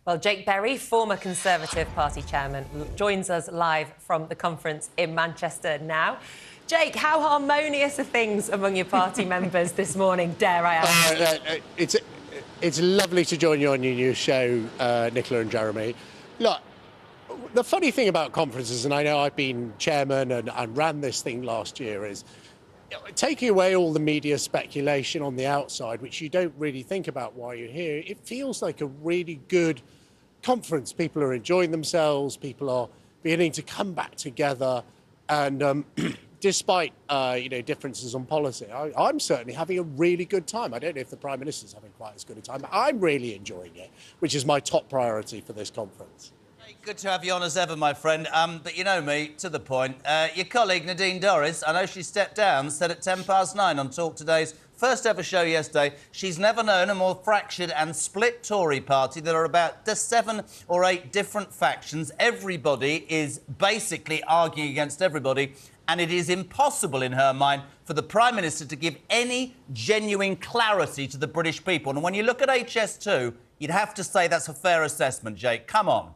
Well, Jake Berry, former Conservative Party chairman, joins us live from the conference in Manchester now. Jake, how harmonious are things among your party members this morning, dare I ask? It's lovely to join you on your new show, Nicola and Jeremy. Look, the funny thing about conferences, and I know I've been chairman and ran this thing last year, is taking away all the media speculation on the outside, which you don't really think about while you're here, it feels like a really good conference. People are enjoying themselves, people are beginning to come back together, and despite differences on policy, I'm certainly having a really good time. I don't know if the Prime Minister's having quite as good a time, but I'm really enjoying it, which is my top priority for this conference. Good to have you on as ever, my friend. But you know me, to the point. Your colleague, Nadine Dorries, I know she stepped down, said at 9:10 on talkTV's first ever show yesterday, she's never known a more fractured and split Tory Party. There are about 7 or 8 different factions. Everybody is basically arguing against everybody, and it is impossible in her mind for the Prime Minister to give any genuine clarity to the British people. And when you look at HS2, you'd have to say that's a fair assessment, Jake. Come on.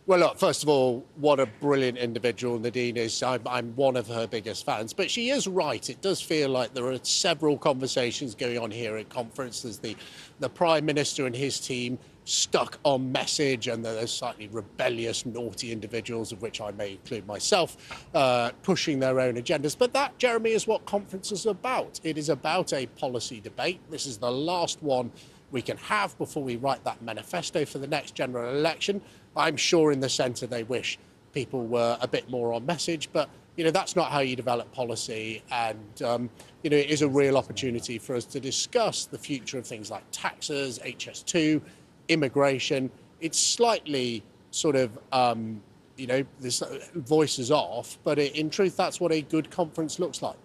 Well, look, first of all, what a brilliant individual Nadine is. I'm one of her biggest fans. But she is right. It does feel like there are several conversations going on here at conference. There's the Prime Minister and his team stuck on message, and there's slightly rebellious, naughty individuals, of which I may include myself, pushing their own agendas. But that, Jeremy, is what conferences are about. It is about a policy debate. This is the last one we can have before we write that manifesto for the next general election. I'm sure in the centre they wish people were a bit more on message, but that's not how you develop policy, and it is a real opportunity for us to discuss the future of things like taxes, HS2, immigration. It's slightly sort of this voices off, but in truth that's what a good conference looks like.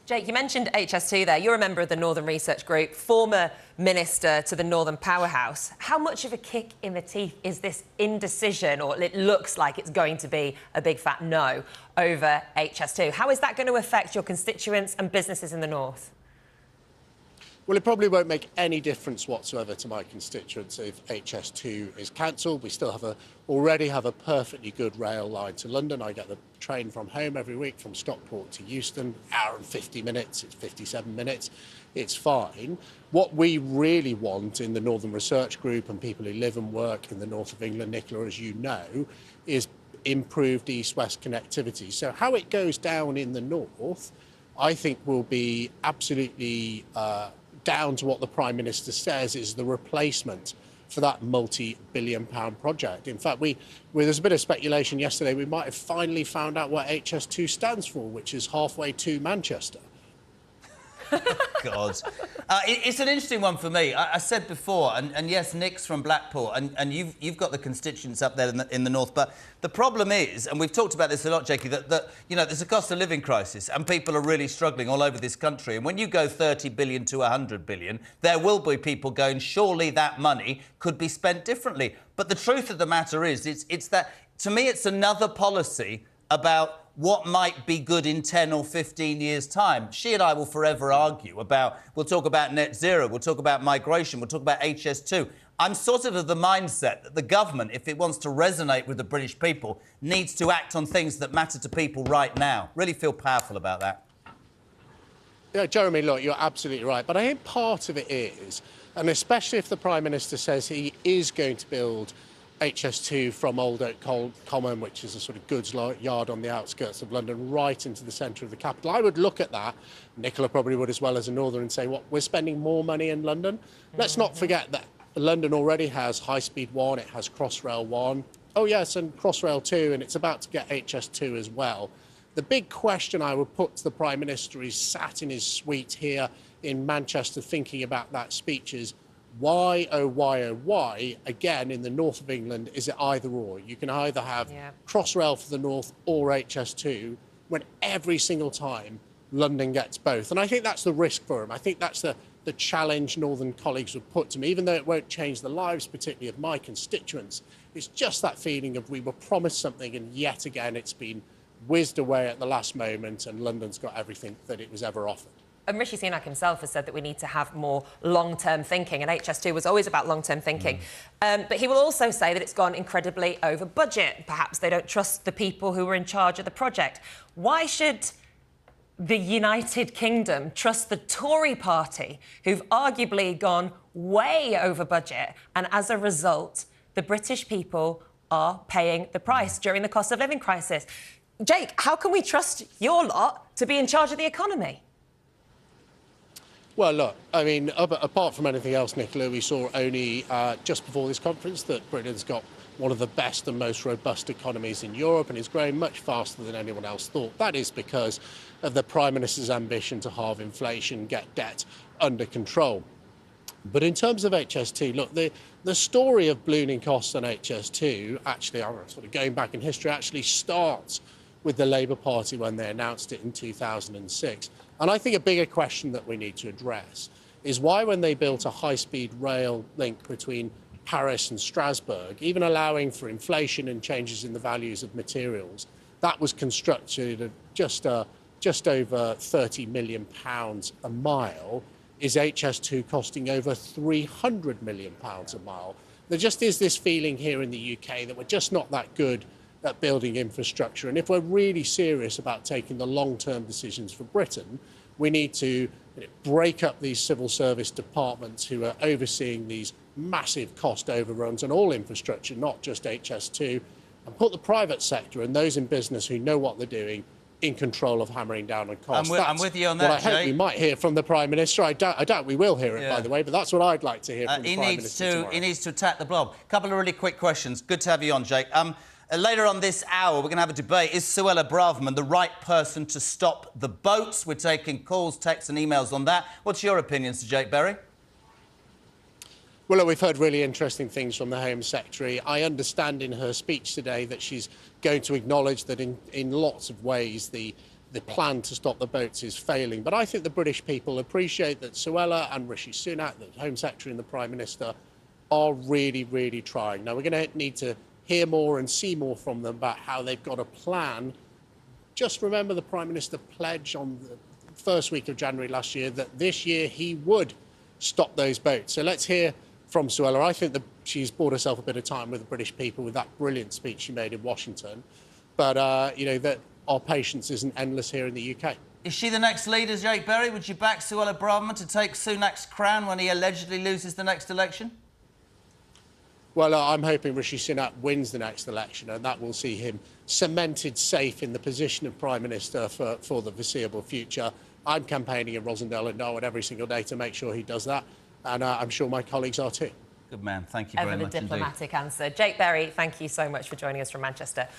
Jake, you mentioned HS2 there. You're a member of the Northern Research Group, former minister to the Northern Powerhouse. How much of a kick in the teeth is this indecision, or it looks like it's going to be a big fat no, over HS2? How is that going to affect your constituents and businesses in the North? Well, it probably won't make any difference whatsoever to my constituents if HS2 is cancelled. We still already have a perfectly good rail line to London. I get the train from home every week from Stockport to Euston, hour and 50 minutes, it's 57 minutes, it's fine. What we really want in the Northern Research Group and people who live and work in the north of England, Nicola, as you know, is improved east-west connectivity. So how it goes down in the north, I think will be absolutely down to what the Prime Minister says is the replacement for that multi-billion-pound project. In fact, there's a bit of speculation yesterday, we might have finally found out what HS2 stands for, which is halfway to Manchester. God. It's an interesting one for me. I said before, and yes, Nick's from Blackpool, and you've got the constituents up there in the north, but the problem is, and we've talked about this a lot, Jakey, that there's a cost of living crisis and people are really struggling all over this country. And when you go 30 billion to 100 billion, there will be people going, surely that money could be spent differently. But the truth of the matter is, it's that, to me, it's another policy about what might be good in 10 or 15 years' time. She and I will forever argue about, we'll talk about net zero, we'll talk about migration, we'll talk about HS2. I'm sort of the mindset that the government, if it wants to resonate with the British people, needs to act on things that matter to people right now. Really feel powerful about that. Yeah, Jeremy, look, you're absolutely right. But I think part of it is, and especially if the Prime Minister says he is going to build HS2 from Old Oak Common, which is a sort of goods yard on the outskirts of London, right into the centre of the capital. I would look at that, Nicola probably would as well as a northern, and say, what, we're spending more money in London? Let's not forget that London already has High Speed 1, it has Crossrail 1. Oh yes, and Crossrail 2, and it's about to get HS2 as well. The big question I would put to the Prime Minister, he's sat in his suite here in Manchester thinking about that speech, is why, oh why, again, in the north of England, is it either or? You can either have Crossrail for the north or HS2, when every single time London gets both. And I think that's the risk for him. I think that's the challenge northern colleagues would put to me, even though it won't change the lives, particularly of my constituents. It's just that feeling of we were promised something and yet again it's been whizzed away at the last moment and London's got everything that it was ever offered. And Rishi Sunak himself has said that we need to have more long-term thinking, and HS2 was always about long-term thinking. But he will also say that it's gone incredibly over budget. Perhaps they don't trust the people who were in charge of the project. Why should the United Kingdom trust the Tory Party, who've arguably gone way over budget, and as a result, the British people are paying the price during the cost of living crisis? Jake, how can we trust your lot to be in charge of the economy? Well, look, I mean, apart from anything else, Nicola, we saw only just before this conference that Britain's got one of the best and most robust economies in Europe and is growing much faster than anyone else thought. That is because of the Prime Minister's ambition to halve inflation, get debt under control. But in terms of HS2, look, the story of ballooning costs on HS2, actually, I'm sort of going back in history, actually starts with the Labour Party when they announced it in 2006. And I think a bigger question that we need to address is why, when they built a high-speed rail link between Paris and Strasbourg, even allowing for inflation and changes in the values of materials, that was constructed at just over £30 million a mile, is HS2 costing over £300 million a mile. There just is this feeling here in the UK that we're just not that good at building infrastructure. And if we're really serious about taking the long-term decisions for Britain, we need to break up these civil service departments who are overseeing these massive cost overruns on all infrastructure, not just HS2, and put the private sector and those in business who know what they're doing in control of hammering down on costs. I'm with you on that, what I hope Jake. we might hear from the Prime Minister. I doubt we will hear it, by the way, but that's what I'd like to hear from the Prime Minister tomorrow. He needs to attack the blob. A couple of really quick questions. Good to have you on, Jake. Later on this hour, we're going to have a debate. Is Suella Braverman the right person to stop the boats? We're taking calls, texts and emails on that. What's your opinion, Sir Jake Berry? Well, look, we've heard really interesting things from the Home Secretary. I understand in her speech today that she's going to acknowledge that in lots of ways the plan to stop the boats is failing. But I think the British people appreciate that Suella and Rishi Sunak, the Home Secretary and the Prime Minister, are really, really trying. Now, we're going to need to hear more and see more from them about how they've got a plan. Just remember the Prime Minister pledged on the first week of January last year that this year he would stop those boats. So let's hear from Suella. I think that she's bought herself a bit of time with the British people with that brilliant speech she made in Washington. But, you know, that our patience isn't endless here in the UK. Is she the next leader, Jake Berry? Would you back Suella Braverman to take Sunak's crown when he allegedly loses the next election? Well, I'm hoping Rishi Sunak wins the next election, and that will see him cemented safe in the position of Prime Minister for the foreseeable future. I'm campaigning in Rosendale and Norwood every single day to make sure he does that, and I'm sure my colleagues are too. Good man. Thank you very much indeed. Ever the diplomatic answer. Jake Berry, thank you so much for joining us from Manchester.